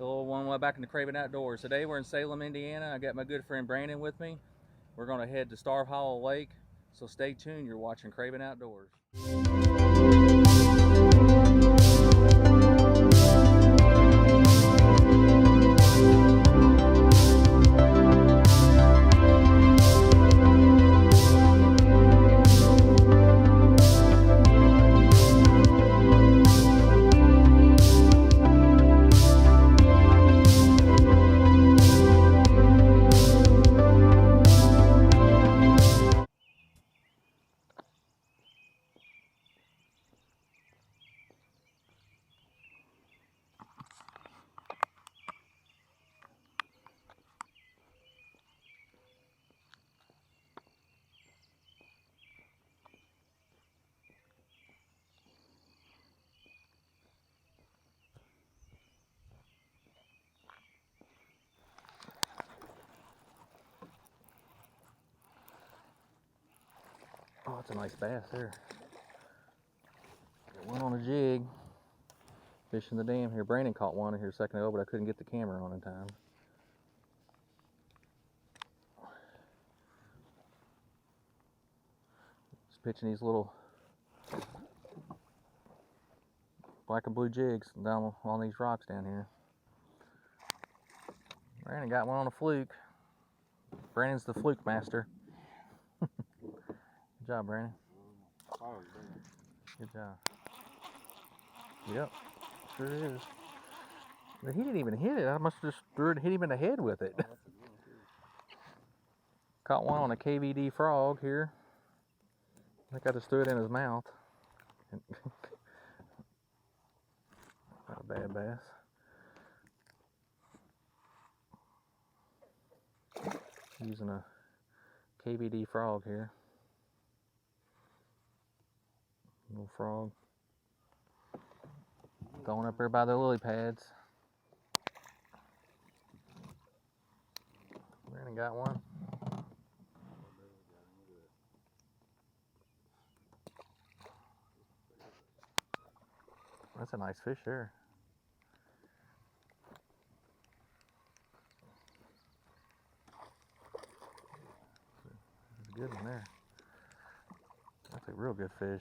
The little one went back in the Craven Outdoors. Today we're in Salem, Indiana. I got my good friend Brandon with me. We're going to head to Starve Hollow Lake, so stay tuned. You're watching Craven Outdoors. Oh, that's a nice bass there. Got one on a jig. Fishing the dam here. Brandon caught one here a second ago, but I couldn't get the camera on in time. Just pitching these little black and blue jigs down on these rocks down here. Brandon got one on a fluke. Brandon's the fluke master. Good job, Brandon. Good job. Yep, sure is. But he didn't even hit it. I must have just hit him in the head with it. Caught one on a KVD frog here. I think I just threw it in his mouth. Not a bad bass. Using a KVD frog here. Little frog. Going up there by the lily pads. Brandon got one. That's a nice fish there. That's a good one there. That's a real good fish.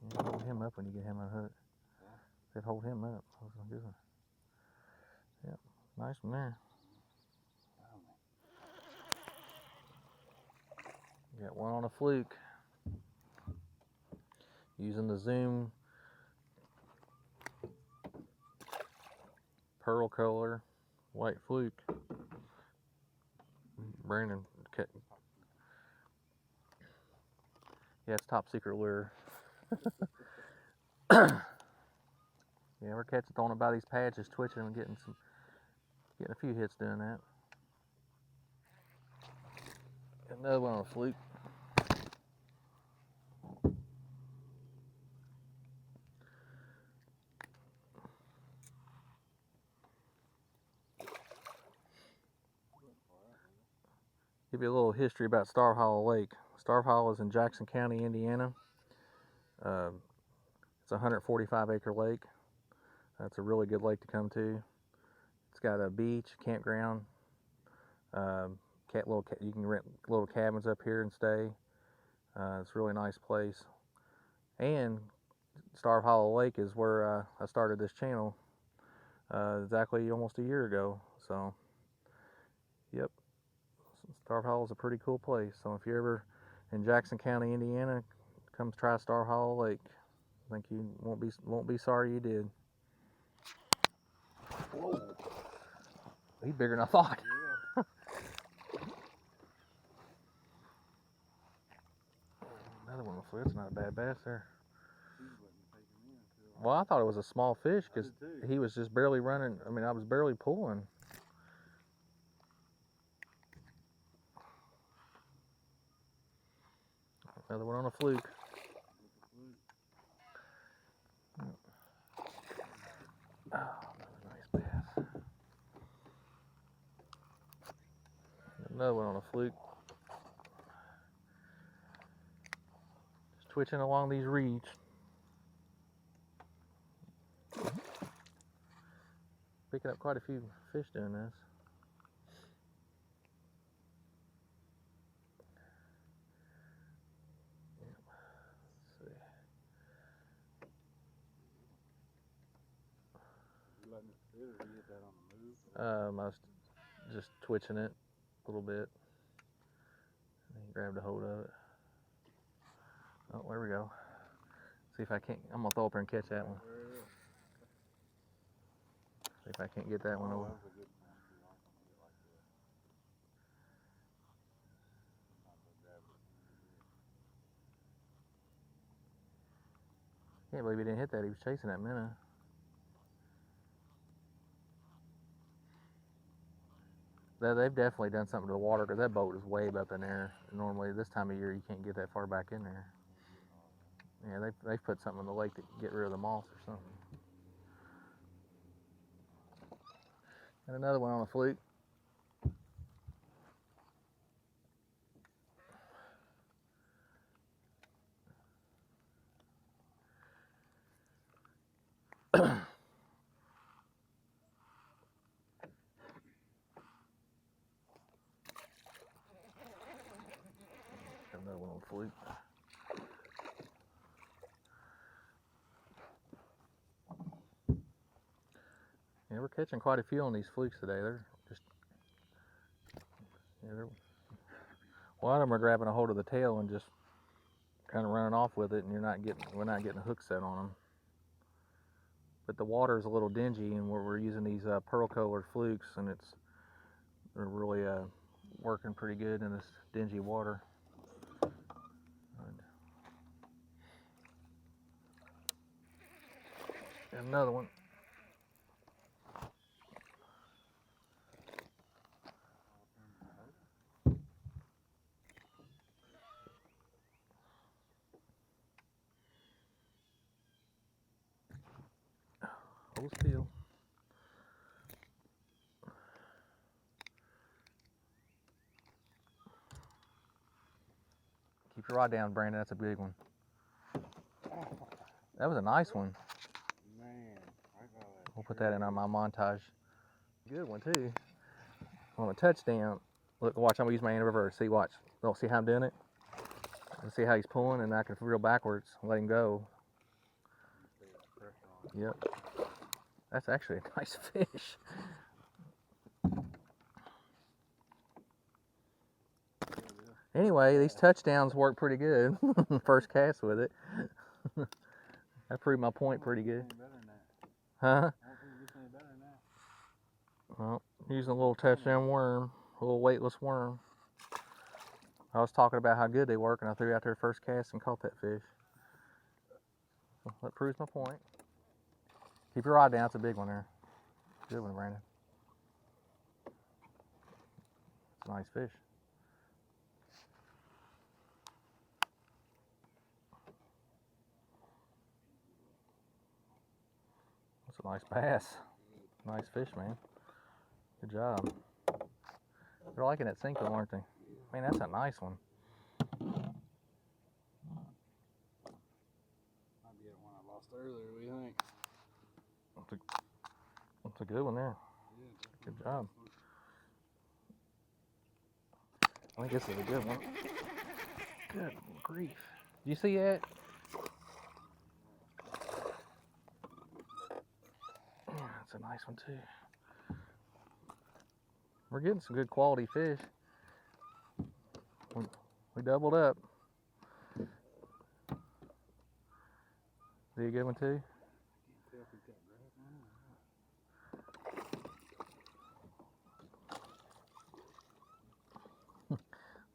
You hold him up when you get him unhooked. They'd hold him up. That's a good one. Yep, nice one there. Got one on a fluke. Using the Zoom pearl color white fluke. Brandon, yeah, it's top secret lure. Yeah, we're catching, throwing it by these pads, just twitching and getting a few hits doing that. Another one on a fluke. Give you a little history about Starve Hollow Lake. Starve Hollow is in Jackson County, Indiana. It's a 145-acre lake. It's a really good lake to come to. It's got a beach, campground. You can rent little cabins up here and stay. It's a really nice place. And Starve Hollow Lake is where I started this channel exactly almost a year ago. So, yep. Starve Hollow is a pretty cool place. So if you're ever in Jackson County, Indiana, come try Starve Hollow Lake. I think you won't be sorry you did. Whoa. He's bigger than I thought. Yeah. Another one on the fluke. That's not a bad bass there. Well, I thought it was a small fish because he was just barely running. I mean, I was barely pulling. Another one on a fluke. Oh, another nice bass. Another one on a fluke. twitching along these reeds. Picking up quite a few fish doing this. Let's see. You letting it sit, or you hit that on the move? I was just twitching it a little bit. And he grabbed a hold of it. Oh, there we go. See if I can't. I'm gonna throw up there and catch that one. See if I can't get that one over. That was a good one. Can't believe he didn't hit that. He was chasing that minnow. They've definitely done something to the water because that boat is way up in there. Normally, this time of year, you can't get that far back in there. Yeah, they've put something in the lake to get rid of the moss or something. And another one on a fluke. Another one on a fluke. Yeah, we're catching quite a few on these flukes today. They're just, yeah, a lot of them are grabbing a hold of the tail and just kind of running off with it, and we're not getting a hook set on them. But the water is a little dingy, and we're using these pearl colored flukes, and they're really working pretty good in this dingy water. And another one. Hold still. Keep your rod down, Brandon. That's a big one. That was a nice one. Man, We'll put that in on my montage. Good one too. On a touchdown. Look, watch. I'm gonna use my hand reverse. See, watch. Don't see how I'm doing it. Let's see how he's pulling, and I can reel backwards. Let him go. Yep. That's actually a nice fish. Anyway, these touchdowns work pretty good. First cast with it. That proved my point pretty good. Huh? Well, using a little touchdown worm, a little weightless worm. I was talking about how good they work, and I threw out their first cast and caught that fish. Well, that proves my point. Keep your rod down. It's a big one there. Good one, Brandon. It's a nice fish. That's a nice bass. Nice fish, man. Good job. They're liking that Cinco, aren't they? Man, that's a nice one. Might be that one I lost earlier, what do you think? That's a good one there. Good job. I think this is a good one. Good grief. Did you see that? Yeah, that's a nice one too. We're getting some good quality fish. We doubled up. Is he a good one too?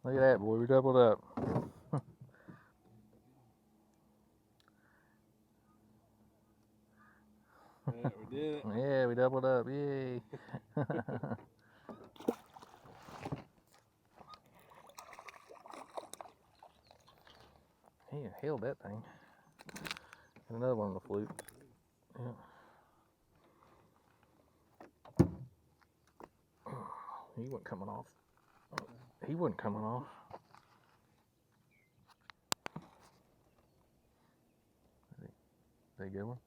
Look at that, boy. We doubled up. Yeah, we did it. Yeah, we doubled up. Yay. He held that thing. And another one on the fluke. Yeah. He wasn't coming off. He wasn't coming off. a good one.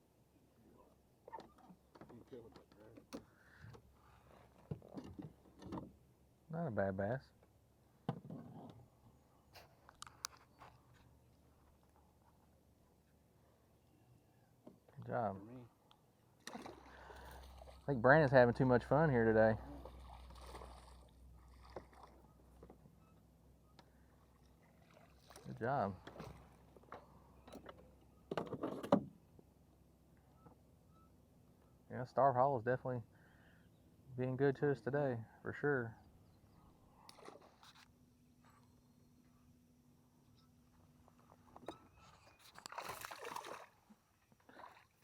Not a bad bass. Good job. I think Brandon's having too much fun here today. Good job. Yeah, Starve Hall is definitely being good to us today, for sure.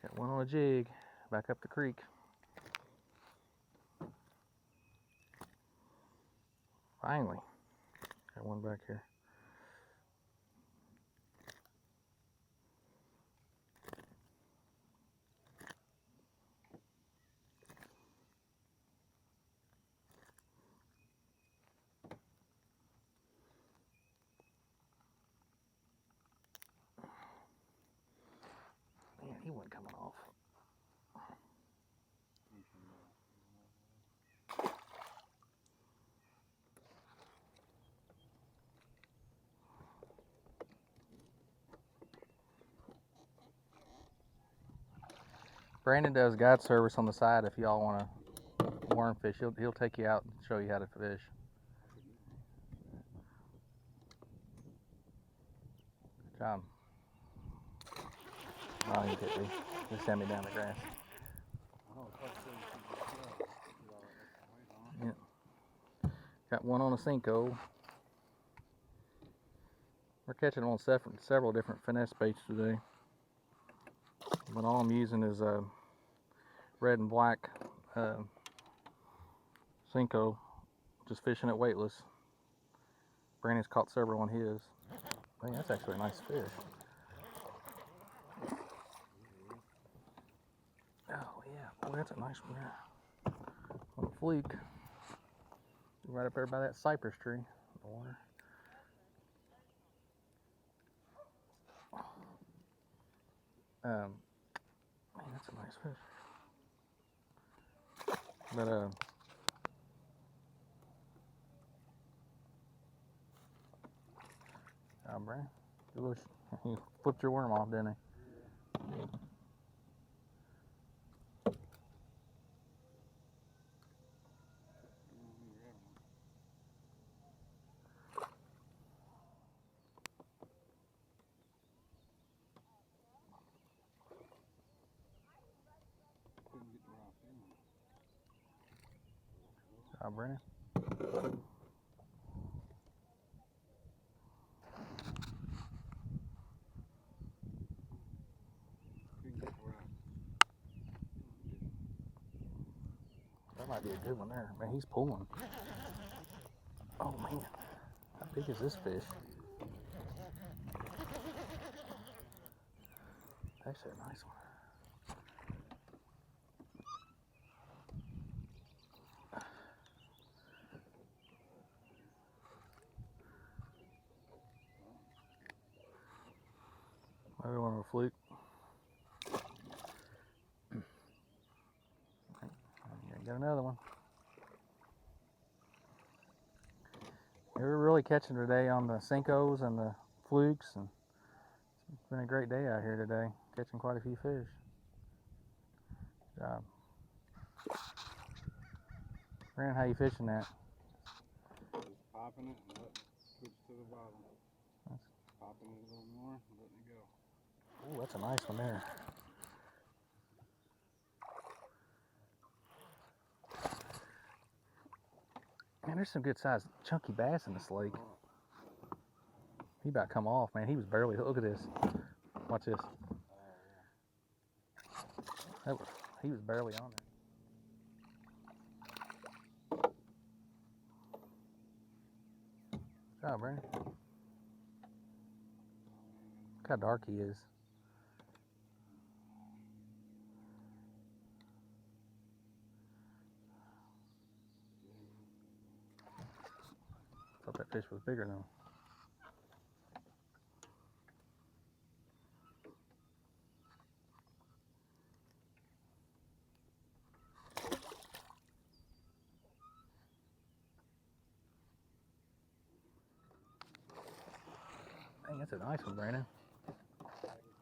Got one on a jig, back up the creek. Finally, got one back here. Man, he wasn't coming off. Brandon does guide service on the side if y'all want to worm fish. He'll take you out and show you how to fish. Good job. Oh, you hit me. Just send me down the grass. Yeah. Got one on a Cinco. We're catching on several different finesse baits today. But all I'm using is red and black Cinco, just fishing it weightless. Brandon's caught several on his. I think that's actually a nice fish. Oh yeah, boy, that's a nice one there. On a fluke. Right up there by that cypress tree in the water. Man, that's a nice fish. But Brandon, he flipped your worm off, didn't he? Brandon. That might be a good one there. Man, he's pulling. Oh man, how big is this fish? Actually a nice one. Maybe one of a fluke. Got another one. We're really catching today on the Cincos and the flukes, and it's been a great day out here today, catching quite a few fish. Good job. Brandon, how you fishing that? Just popping it and letting it switch to the bottom. Popping it a little more and letting it go. Ooh, that's a nice one there. Man, there's some good sized chunky bass in this lake. He about to come off, man. He was barely, look at this. Watch this. He was barely on there. Good job, Brandon. Look how dark he is. Thought that fish was bigger though. Dang, that's a nice one, Brandon.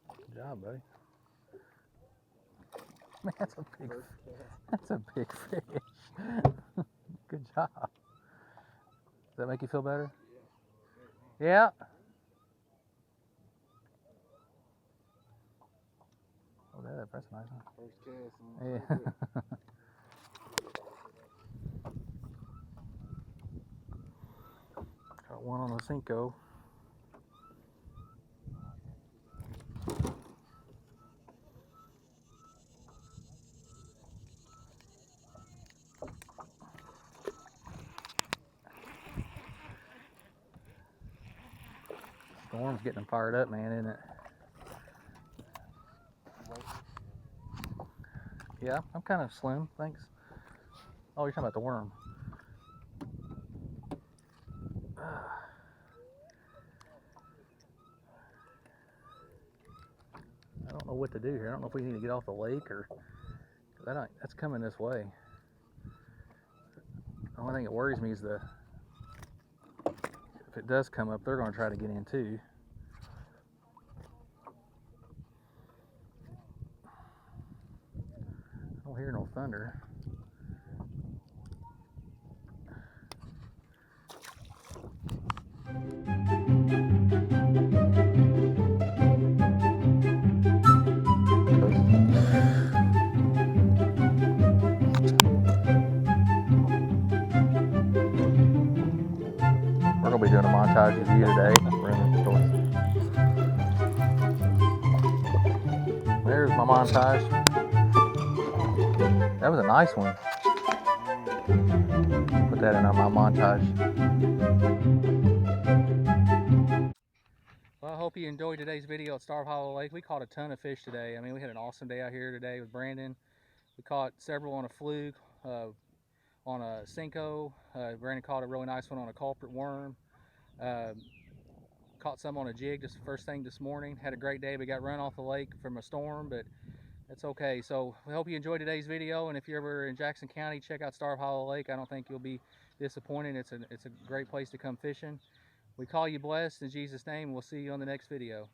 Good job, buddy. Man, that's a big fish. Good job. Does that make you feel better? Yeah. Oh, that's a nice one. First cast. Yeah. Got one on the Cinco. Storm's getting them fired up, man, isn't it? Yeah, I'm kind of slim, thanks. Oh, you're talking about the worm. I don't know what to do here. I don't know if we need to get off the lake or that's coming this way. The only thing that worries me is if it does come up, they're going to try to get in too. I don't hear no thunder. We're going to be doing a montage of you today. We're in the store. There's my montage. That was a nice one. Put that in my montage. Well, I hope you enjoyed today's video at Starve Hollow Lake. We caught a ton of fish today. I mean, we had an awesome day out here today with Brandon. We caught several on a fluke, on a Cinco. Brandon caught a really nice one on a culprit worm. Caught some on a jig just first thing this morning. Had a great day. We got run off the lake from a storm, but that's okay. So we hope you enjoyed today's video, and if you're ever in Jackson County, check out Starve Hollow Lake. I don't think you'll be disappointed. It's a great place to come fishing. We call you blessed in Jesus' name. We'll see you on the next video.